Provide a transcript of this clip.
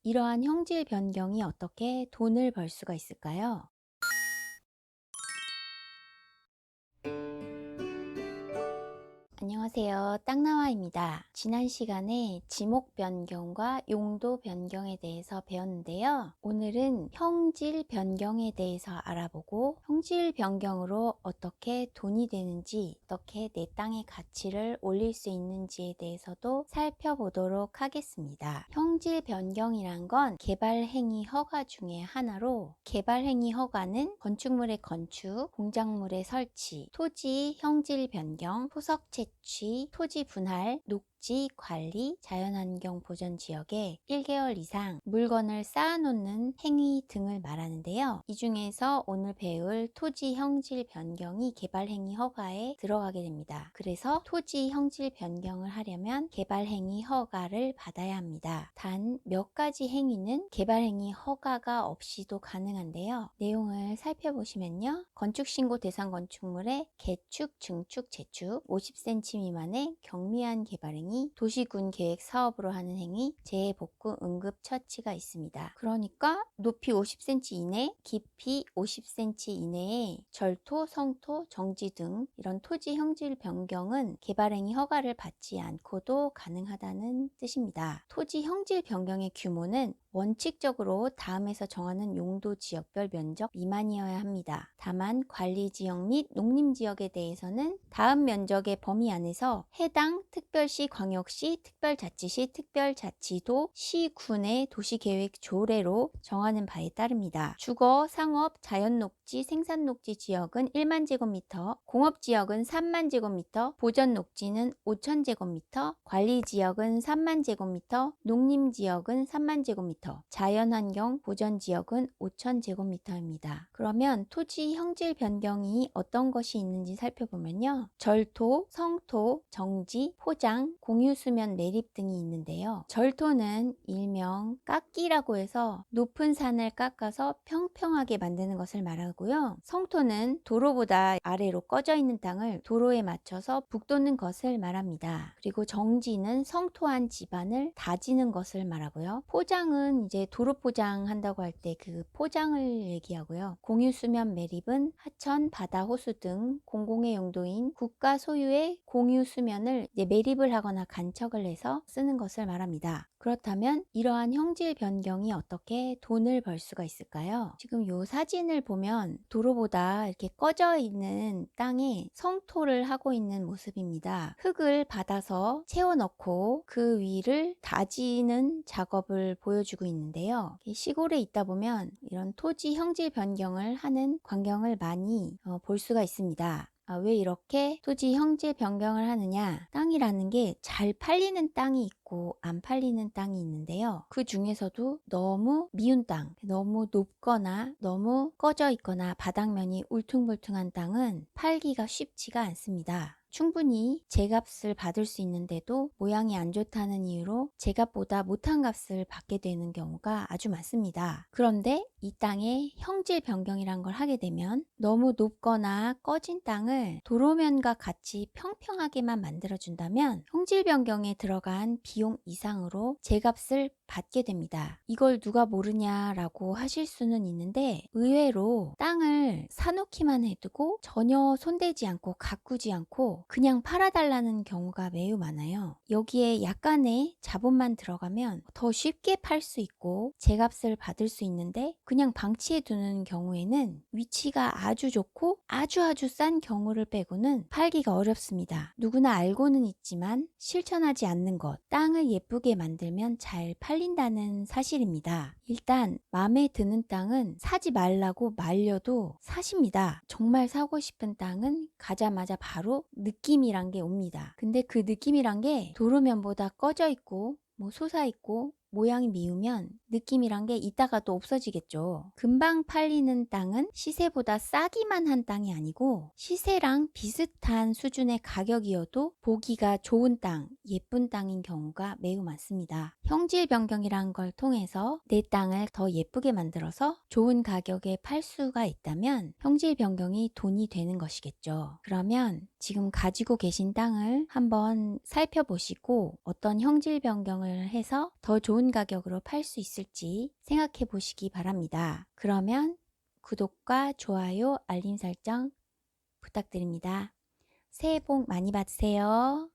이러한 형질 변경이 어떻게 돈을 벌 수가 있을까요? 안녕하세요. 땅나와입니다. 지난 시간에 지목 변경과 용도 변경에 대해서 배웠는데요. 오늘은 형질 변경에 대해서 알아보고 형질 변경으로 어떻게 돈이 되는지, 어떻게 내 땅의 가치를 올릴 수 있는지에 대해서도 살펴보도록 하겠습니다. 형질 변경이란 건 개발행위 허가 중에 하나로, 개발행위 허가는 건축물의 건축, 공작물의 설치, 토지 형질 변경, 토석 채취, 토지 분할, 녹지 관리, 자연환경 보전 지역에 1개월 이상 물건을 쌓아놓는 행위 등을 말하는데요. 이 중에서 오늘 배울 토지 형질 변경이 개발행위 허가에 들어가게 됩니다. 그래서 토지 형질 변경을 하려면 개발행위 허가를 받아야 합니다. 단 몇 가지 행위는 개발행위 허가가 없이도 가능한데요. 내용을 살펴보시면요. 건축신고 대상 건축물의 개축, 증축, 재축, 50cm 미만의 경미한 개발행위, 도시군 계획 사업으로 하는 행위, 재해복구, 응급처치가 있습니다. 그러니까 높이 50cm 이내, 깊이 50cm 이내에 절토, 성토, 정지 등 이런 토지 형질 변경은 개발행위 허가를 받지 않고도 가능하다는 뜻입니다. 토지 형질 변경의 규모는 원칙적으로 다음에서 정하는 용도 지역별 면적 미만이어야 합니다. 다만 관리지역 및 농림지역에 대해서는 다음 면적의 범위 안에서 해당 특별시, 광역시, 특별자치시, 특별자치도, 시군의 도시계획 조례로 정하는 바에 따릅니다. 주거, 상업, 자연녹지, 생산녹지 지역은 1만 제곱미터, 공업지역은 3만 제곱미터, 보전녹지는 5천 제곱미터, 관리지역은 3만 제곱미터, 농림지역은 3만 제곱미터, 자연환경 보전지역은 5천 제곱미터입니다. 그러면 토지 형질 변경이 어떤 것이 있는지 살펴보면요. 절토, 성토, 정지, 포장, 공유수면 매립 등이 있는데요. 절토는 일명 깎기라고 해서 높은 산을 깎아서 평평하게 만드는 것을 말하고요. 성토는 도로보다 아래로 꺼져 있는 땅을 도로에 맞춰서 북돋는 것을 말합니다. 그리고 정지는 성토한 지반을 다지는 것을 말하고요. 포장은 이제 도로 포장한다고 할 때 그 포장을 얘기하고요. 공유수면 매립은 하천, 바다, 호수 등 공공의 용도인 국가 소유의 공유수면을 이제 매립을 하거나 간척을 해서 쓰는 것을 말합니다. 그렇다면 이러한 형질 변경이 어떻게 돈을 벌 수가 있을까요? 지금 이 사진을 보면 도로보다 이렇게 꺼져 있는 땅에 성토를 하고 있는 모습입니다. 흙을 받아서 채워 넣고 그 위를 다지는 작업을 보여주고 있는데요. 시골에 있다 보면 이런 토지 형질 변경을 하는 광경을 많이 볼 수가 있습니다. 왜 이렇게 토지 형질 변경을 하느냐? 땅이라는 게 잘 팔리는 땅이 있고 안 팔리는 땅이 있는데요. 그 중에서도 너무 미운 땅, 너무 높거나 너무 꺼져 있거나 바닥면이 울퉁불퉁한 땅은 팔기가 쉽지가 않습니다. 충분히 제값을 받을 수 있는데도 모양이 안 좋다는 이유로 제값보다 못한 값을 받게 되는 경우가 아주 많습니다. 그런데 이 땅에 형질 변경이란 걸 하게 되면 너무 높거나 꺼진 땅을 도로면과 같이 평평하게만 만들어준다면 형질 변경에 들어간 비용 이상으로 제값을 받게 됩니다. 이걸 누가 모르냐라고 하실 수는 있는데 의외로 땅을 사놓기만 해두고 전혀 손대지 않고 가꾸지 않고 그냥 팔아달라는 경우가 매우 많아요. 여기에 약간의 자본만 들어가면 더 쉽게 팔 수 있고 제값을 받을 수 있는데 그냥 방치해 두는 경우에는 위치가 아주 좋고 아주 싼 경우를 빼고는 팔기가 어렵습니다. 누구나 알고는 있지만 실천하지 않는 것, 땅을 예쁘게 만들면 잘 팔린다는 사실입니다. 일단 마음에 드는 땅은 사지 말라고 말려도 사십니다. 정말 사고 싶은 땅은 가자마자 바로 느낌이란 게 옵니다. 근데 그 느낌이란 게 도로면보다 꺼져 있고 솟아 있고 모양이 미우면 느낌이란 게 있다가도 없어지겠죠. 금방 팔리는 땅은 시세보다 싸기만 한 땅이 아니고 시세랑 비슷한 수준의 가격이어도 보기가 좋은 땅, 예쁜 땅인 경우가 매우 많습니다. 형질 변경이란 걸 통해서 내 땅을 더 예쁘게 만들어서 좋은 가격에 팔 수가 있다면 형질 변경이 돈이 되는 것이겠죠. 그러면 지금 가지고 계신 땅을 한번 살펴보시고 어떤 형질 변경을 해서 더 좋은 좋은 가격으로 팔 수 있을지 생각해 보시기 바랍니다. 그러면 구독과 좋아요, 알림 설정 부탁드립니다. 새해 복 많이 받으세요.